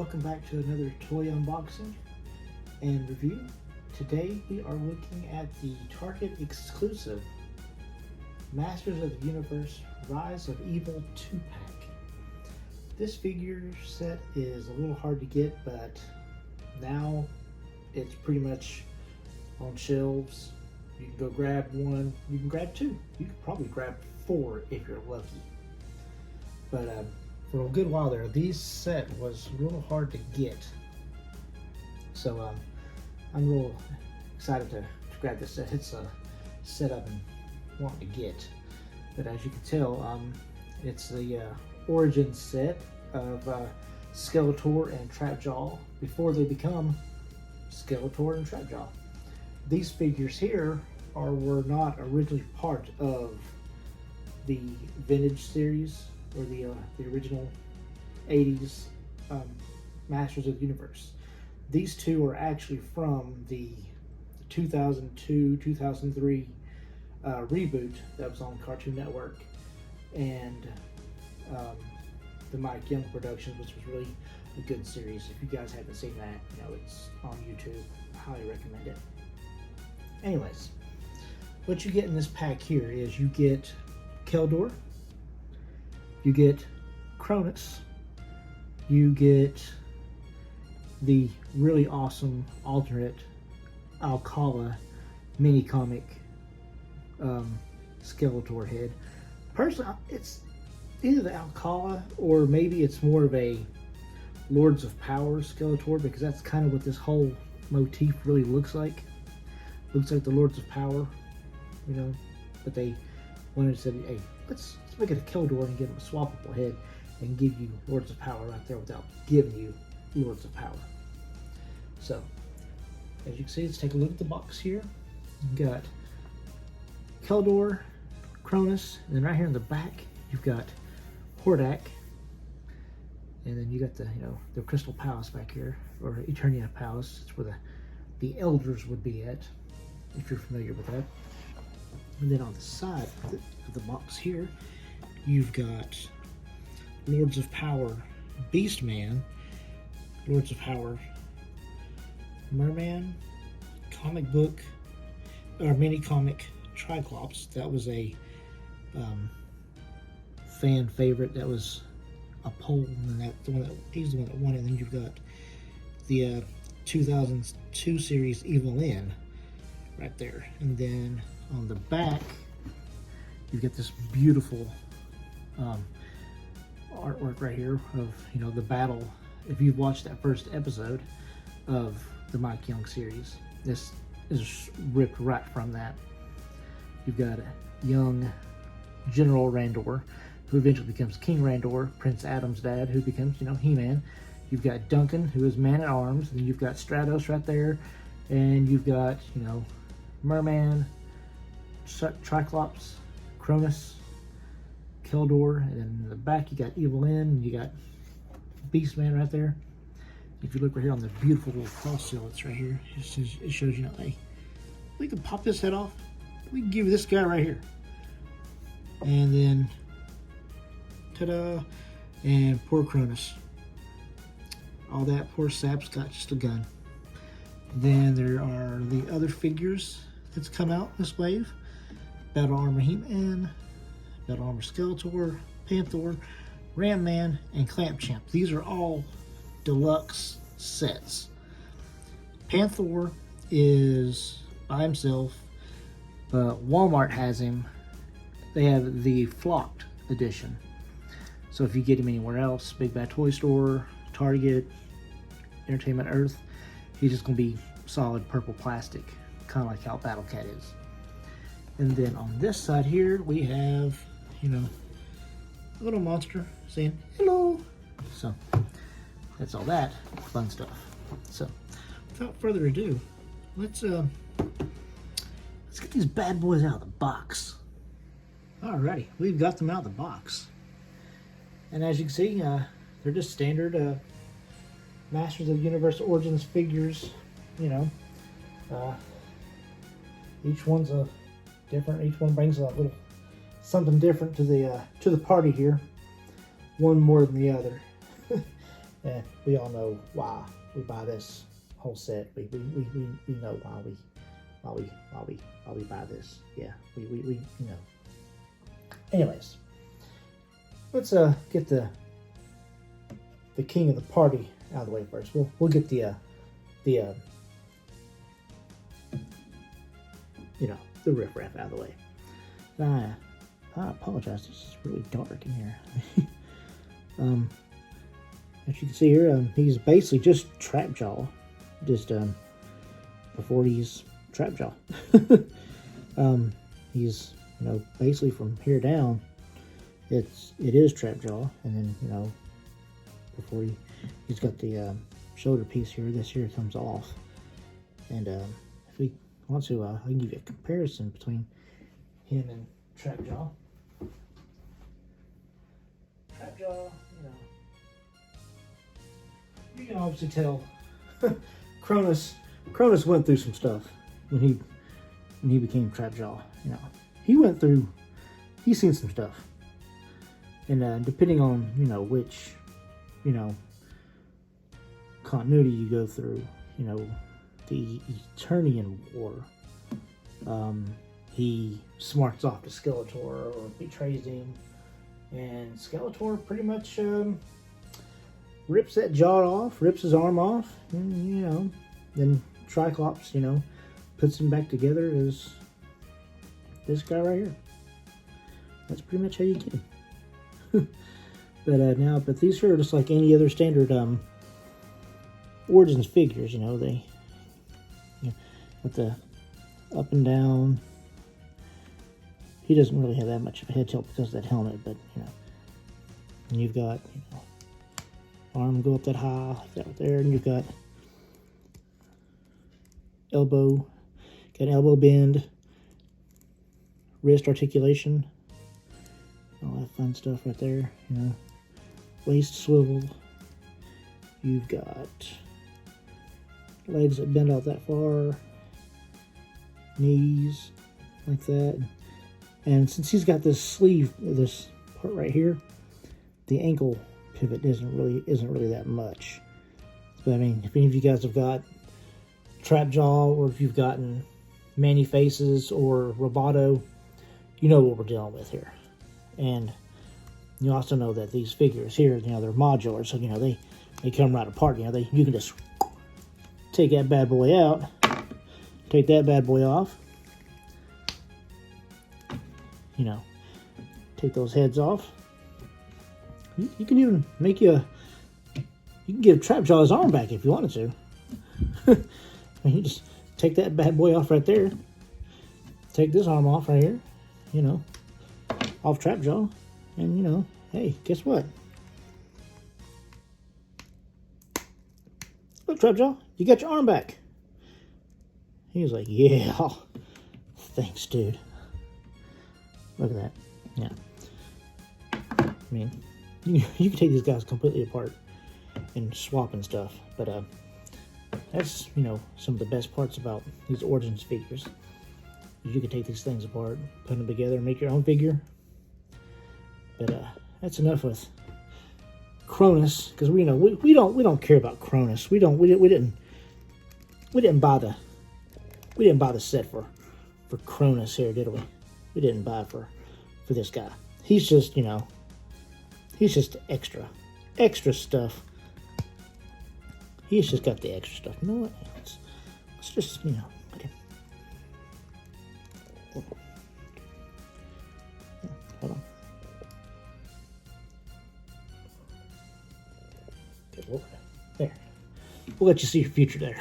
welcome back to another toy unboxing and review. Today we are looking at the Target exclusive Masters of the Universe Rise of Evil 2-pack. This figure set is a little hard to get, but now it's pretty much on shelves. You can go grab one, you can grab two, you can probably grab four if you're lucky. But for a good while there, this set was a little hard to get. So I'm real excited to grab this set. It's a set I've been wanting to get. But as you can tell, it's the origin set of Skeletor and Trapjaw before they become Skeletor and Trapjaw. These figures here were not originally part of the vintage series or the original 80s Masters of the Universe. These two are actually from the 2002-2003 reboot that was on Cartoon Network and the Mike Young Productions, which was really a good series. If you guys haven't seen that, it's on YouTube. I highly recommend it. Anyways, what you get in this pack here is you get Keldor, you get Cronus, you get the really awesome alternate Alcala mini comic Skeletor head. Personally, it's either the Alcala or maybe it's more of a Lords of Power Skeletor, because that's kind of what this whole motif really looks like. Looks like the Lords of Power, but they wanted to say, hey, let's make it a Keldor and give him a swappable head and give you Lords of Power right there without giving you Lords of Power. So, as you can see, let's take a look at the box here. You've got Keldor, Cronus, and then right here in the back, you've got Hordak, and then you got the Crystal Palace back here, or Eternia Palace. It's where the elders would be at, if you're familiar with that. And then on the side of the box here, you've got Lords of Power Beastman, Lords of Power Merman, comic book, or mini comic Triclops. That was a fan favorite. That was a poll, and he's the one that won it. And then you've got the 2002 series Evil N right there. And then on the back, you've got this beautiful artwork right here of the battle. If you've watched that first episode of the Mike Young series, this is ripped right from that. You've got young General Randor, who eventually becomes King Randor, Prince Adam's dad, who becomes He-Man. You've got Duncan, who is Man at Arms, and you've got Stratos right there, and you've got Merman, Triclops, Cronus, Keldor, and then in the back you got Evil N, and you got Beastman right there. If you look right here on the beautiful little false seal that's right here, it shows hey, we can pop this head off. We can give you this guy right here. And then, ta-da, and poor Cronus. All that poor sap's got just a gun. Then there are the other figures that's come out this wave. Battle Armor He-Man, Battle Armor Skeletor, Panther, Ram Man, and Clamp Champ. These are all deluxe sets. Panther is by himself, but Walmart has him. They have the flocked edition. So if you get him anywhere else, Big Bad Toy Store, Target, Entertainment Earth, he's just going to be solid purple plastic, kind of like how Battle Cat is. And then on this side here, we have, a little monster saying hello. So that's all that fun stuff. So without further ado, let's get these bad boys out of the box. Alrighty, we've got them out of the box. And as you can see, they're just standard Masters of the Universe Origins figures. Each one's different. Each one brings a little something different to the party here. One more than the other. we all know why we buy this whole set. We know why we buy this. Yeah, we you know. Anyways, let's get the king of the party out of the way first. We'll get the you know, the riffraff out of the way. I apologize. This is really dark in here. As you can see here, he's basically just Trapjaw, just before he's Trapjaw. He's, you know, basically from here down, it is Trapjaw, and then, you know, before he's got the shoulder piece here. This here comes off, and if we want to, I can give you a comparison between him and Trapjaw. Trapjaw, you know, you can obviously tell Cronus went through some stuff when he became Trapjaw. You know, he's seen some stuff, and depending on, you know, which, you know, continuity you go through, you know, the Eternian War, he smarts off to Skeletor or betrays him, and Skeletor pretty much rips that jaw off, rips his arm off, and, you know, then Triclops, you know, puts him back together as this guy right here. That's pretty much how you get him. But these are just like any other standard Origins figures, you know, they, you know, with the up and down. He doesn't really have that much of a head tilt because of that helmet, but, you know, and you've got, you know, arm go up that high, like that right there, and you've got elbow bend, wrist articulation, all that fun stuff right there, you know, waist swivel. You've got legs that bend out that far, knees like that, and since he's got this sleeve, this part right here, the ankle pivot isn't really that much. But I mean, if any of you guys have got Trapjaw, or if you've gotten Manny Faces or Roboto, you know what we're dealing with here. And you also know that these figures here, you know, they're modular, so, you know, they come right apart. You know, you can just take that bad boy out, take that bad boy off, you know, take those heads off. You can even make you can give Trapjaw his arm back if you wanted to. You just take that bad boy off right there, take this arm off right here, you know, off Trapjaw, and, you know, hey, guess what? Look, Trapjaw, you got your arm back. He was like, yeah, thanks, dude. Look at that. Yeah. I mean, you can take these guys completely apart and swap and stuff, but that's, you know, some of the best parts about these Origins figures. You can take these things apart, put them together, make your own figure. But that's enough with Cronus, because we don't care about Cronus. We didn't buy the set for Cronus here, did we? We didn't buy it for this guy. He's just, you know, he's just extra stuff. He's just got the extra stuff. You know what? Let's just, you know, okay. Hold on. Okay, there. We'll let you see your future there.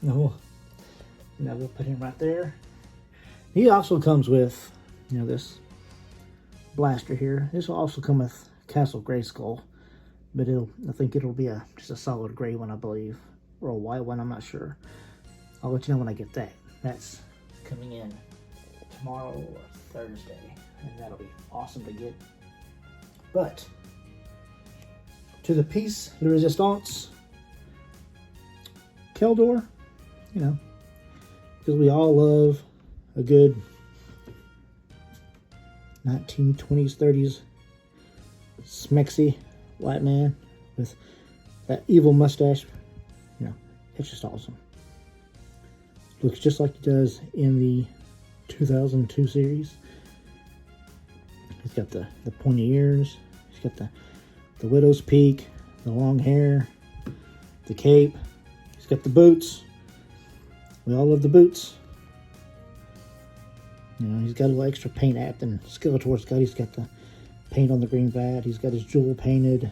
No, we'll put him right there. He also comes with, you know, this blaster here. This will also come with Castle Grayskull, but I think it'll be just a solid gray one, I believe, or a white one. I'm not sure. I'll let you know when I get that. That's coming in tomorrow or Thursday, and that'll be awesome to get. But to the piece de resistance, Keldor, you know, because we all love a good 1920s, 30s smexy white man with that evil mustache. You know, it's just awesome. Looks just like he does in the 2002 series. He's got the pointy ears. He's got the widow's peak, the long hair, the cape. He's got the boots. We all love the boots. You know, he's got a little extra paint app than Skeletor's got. He's got the paint on the green vat. He's got his jewel painted,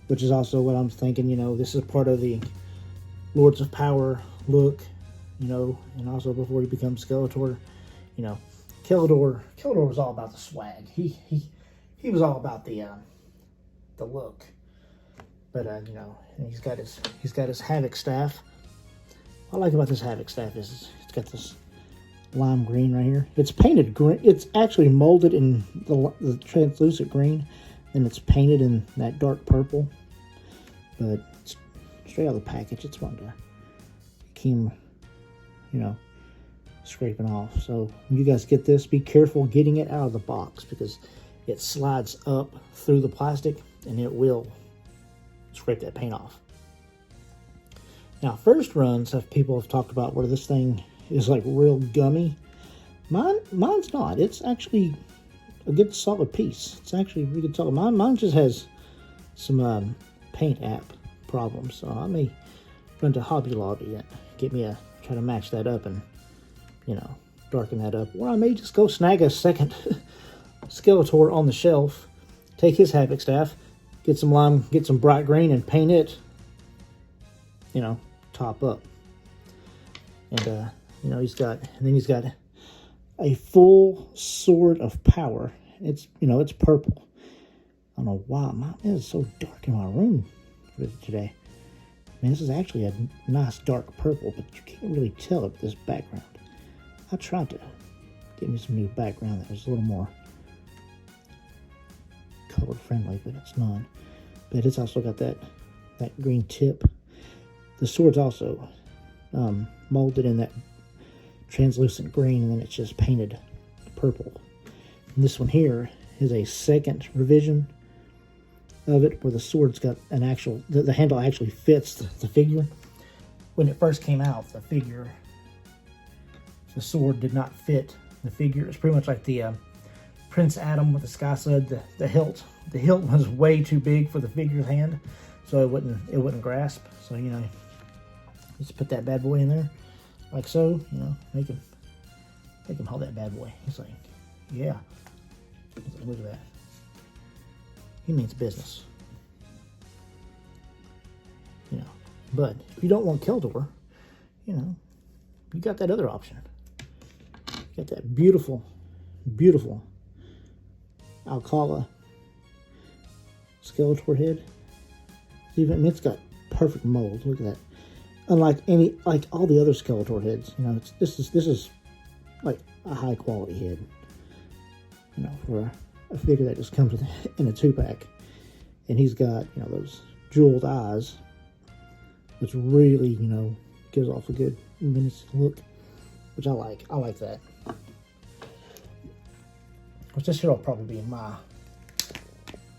which is also what I'm thinking. You know, this is part of the Lords of Power look. You know, and also before he becomes Skeletor, you know, Keldor was all about the swag. He was all about the look. But you know, he's got his Havoc staff. What I like about this Havoc staff is it's got this lime green right here. It's painted green. It's actually molded in the translucent green, and it's painted in that dark purple. But straight out of the package, it's one to keep, you know, scraping off. So when you guys get this, be careful getting it out of the box because it slides up through the plastic and it will scrape that paint off. Now, first runs people have talked about where this thing is like real gummy. Mine's not. It's actually a good solid piece. It's actually really good solid. Mine just has some paint app problems. So I may run to Hobby Lobby and get me try to match that up and, you know, darken that up. Or I may just go snag a second Skeletor on the shelf, take his Havoc staff, get some lime, get some bright green, and paint it, you know, top up. And you know, he's got a full sword of power. It's, you know, it's purple. I don't know why it is so dark in my room for today. I mean, this is actually a nice dark purple, but you can't really tell it with this background. I tried to get me some new background that was a little more color friendly, but it's not. But it's also got that green tip. The sword's also molded in that translucent green, and then it's just painted purple. And this one here is a second revision of it, where the sword's got an actual, the handle actually fits the figure. When it first came out, the sword did not fit the figure. It's pretty much like the Prince Adam with the Sky Sud. The hilt was way too big for the figure's hand, so it wouldn't grasp. So, you know, just put that bad boy in there, like so. You know, make him hold that bad boy. He's like, yeah. He's like, look at that. He means business. You know, but if you don't want Keldor, you know, you got that other option. You got that beautiful, beautiful Alcala Skeletor head. Even, I mean, it's got perfect mold. Look at that. Unlike all the other Skeletor heads, you know, this is like a high quality head. You know, for a figure that just comes in a 2-pack, and he's got, you know, those jeweled eyes, which really, you know, gives off a good menacing look, which I like. I like that. Which this here will probably be my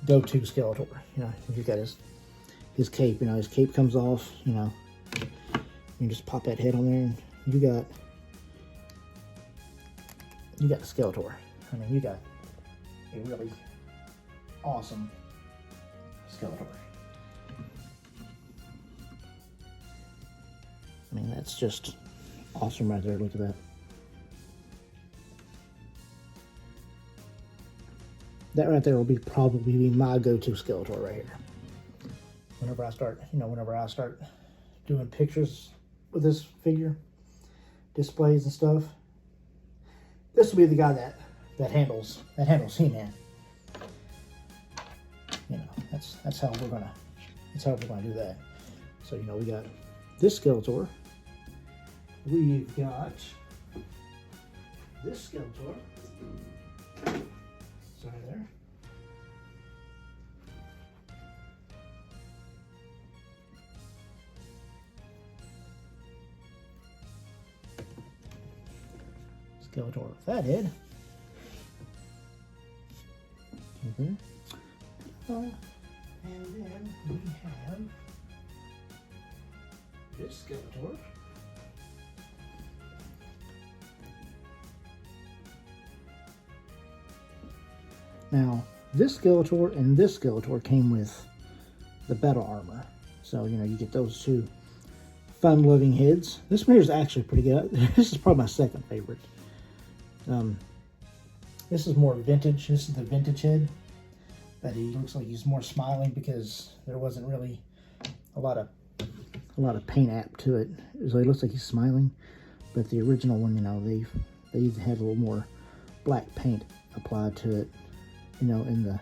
go-to Skeletor. You know, he's got his cape. You know, his cape comes off. You know, you just pop that head on there, and you got the Skeletor. I mean, you got a really awesome Skeletor. I mean, that's just awesome right there. Look at that. That right there will probably be my go-to Skeletor right here. Whenever I start doing pictures with this figure, displays and stuff, this will be the guy that handles He-Man. You know, that's how we're gonna do that. So, you know, we got this Skeletor. We've got this Skeletor. Sorry there. Skeletor with that head. And then we have this Skeletor. Now, this Skeletor and this Skeletor came with the battle armor. So, you know, you get those two fun-loving heads. This one here is actually pretty good. This is probably my second favorite. This is more vintage. This is the vintage head. But he looks like he's more smiling because there wasn't really a lot of paint app to it. So he looks like he's smiling. But the original one, you know, they had a little more black paint applied to it, you know, in the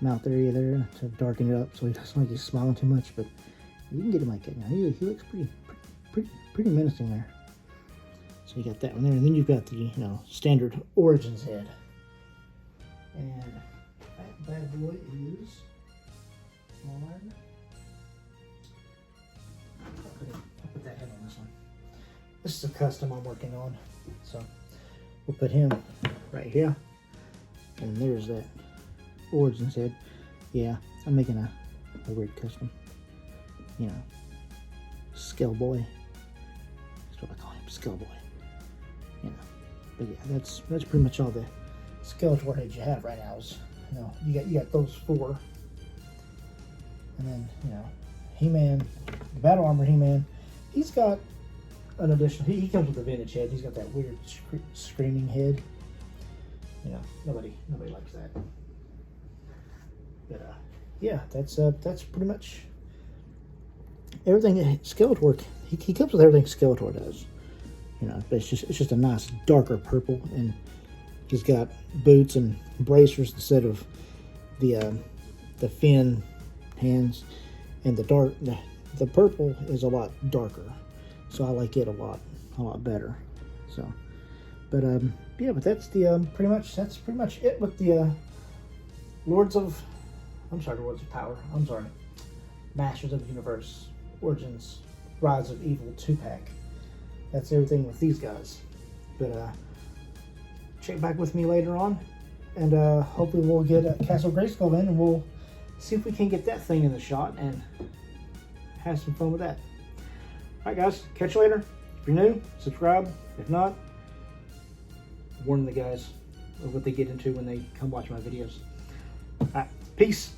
mouth area there to darken it up so he doesn't look like he's smiling too much. But you can get him like that now. He looks pretty menacing there. So you got that one there, and then you've got the, you know, standard Origins head. And that bad boy is on. I'll put that head on this one. This is a custom I'm working on, so we'll put him right here. And there's that Origins head. Yeah, I'm making a weird custom, you know, Scale Boy. That's what I call him, Scale Boy. You know, but yeah, that's pretty much all the Skeletor heads you have right now. Is, you know, you got those four, and then, you know, He-Man, the Battle Armor He-Man. He's got an additional. He comes with a vintage head. He's got that weird screaming head. You know, nobody likes that. But yeah, that's pretty much everything. Skeletor, he comes with everything Skeletor does. You know, but it's just a nice darker purple, and he's got boots and bracers instead of the fin hands, and the purple is a lot darker, so I like it a lot better. So, but yeah, but that's the pretty much it with the Lords of Power. I'm sorry, Masters of the Universe Origins Rise of Evil 2-pack. That's everything with these guys. But check back with me later on, and hopefully we'll get Castle Grayskull in, and we'll see if we can get that thing in the shot and have some fun with that. Alright guys, catch you later. If you're new, subscribe. If not, warn the guys of what they get into when they come watch my videos. Alright, peace.